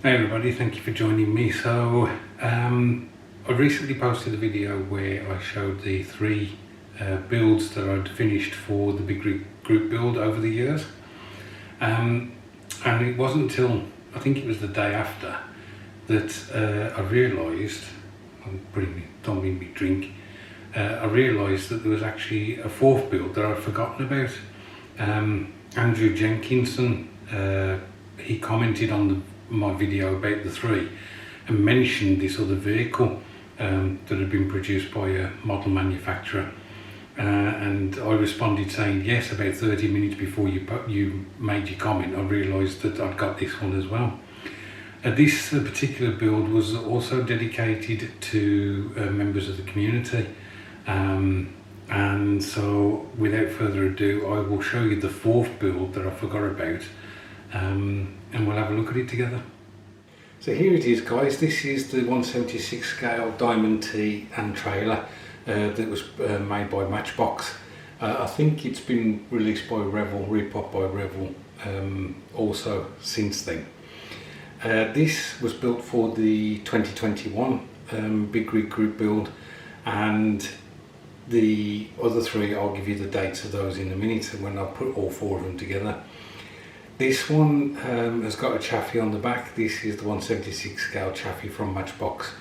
Hey everybody, thank you for joining me. So I recently posted a video where I showed the three builds that I'd finished for the big group build over the years, and it wasn't until I think it was the day after that I realised, don't mean me drink, I realised that there was actually a fourth build that I'd forgotten about. Andrew Jenkinson, he commented on my video about the three and mentioned this other vehicle that had been produced by a model manufacturer, and I responded saying yes. About 30 minutes before you made your comment, I realised that I'd got this one as well. This particular build was also dedicated to members of the community, and so without further ado I will show you the fourth build that I forgot about, and we'll have a look at it together. So here it is, guys. This is the 1/76 scale Diamond T and trailer that was made by Matchbox. I think it's been released by Revell, repop by Revell also since then. This was built for the 2021 big group build, and the other three, I'll give you the dates of those in a minute when I put all four of them together. This one has got a chassis on the back. This is the 1/76 scale chassis from Matchbox,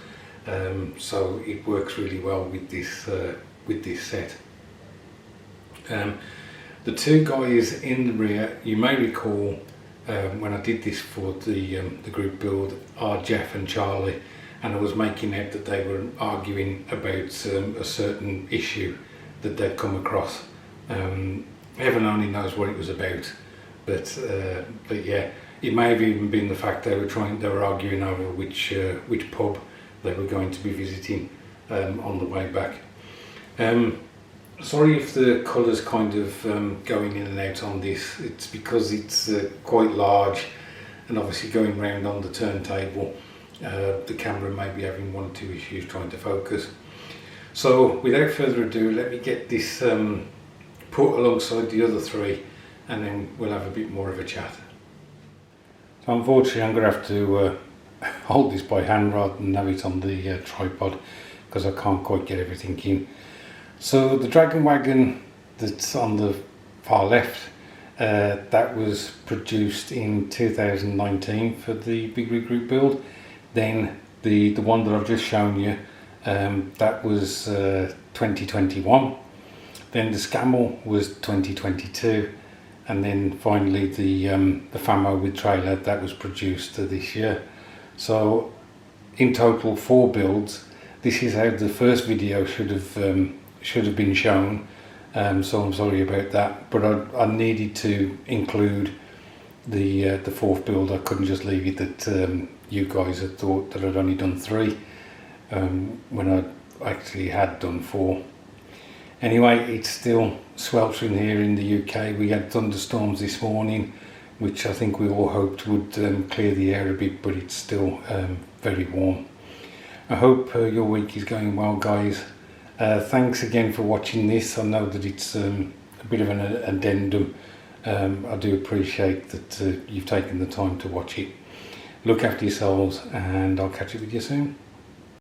so it works really well with this set. The two guys in the rear, you may recall when I did this for the group build, are Jeff and Charlie, and I was making out that they were arguing about a certain issue that they'd come across. Heaven only knows what it was about. But yeah, it may have even been the fact they were arguing over which pub they were going to be visiting on the way back. Sorry if the colour's kind of going in and out on this. It's because it's quite large, and obviously going round on the turntable, the camera may be having one or two issues trying to focus. So without further ado, let me get this put alongside the other three, and then we'll have a bit more of a chat. So unfortunately I'm going to have to hold this by hand rather than have it on the tripod, because I can't quite get everything in. So the Dragon Wagon that's on the far left, that was produced in 2019 for the big group build. Then the one that I've just shown you, that was 2021. Then the Scamel was 2022. And then finally the Famo with trailer, that was produced this year. So in total 4 builds. This is how the first video should have been shown, so I'm sorry about that, but I needed to include the fourth build. I couldn't just leave it that you guys had thought that I'd only done 3 when I actually had done 4. Anyway, it's still sweltering here in the UK. We had thunderstorms this morning, which I think we all hoped would clear the air a bit, but it's still very warm. I hope your week is going well, guys. Thanks again for watching this. I know that it's a bit of an addendum. I do appreciate that you've taken the time to watch it. Look after yourselves, and I'll catch up with you soon.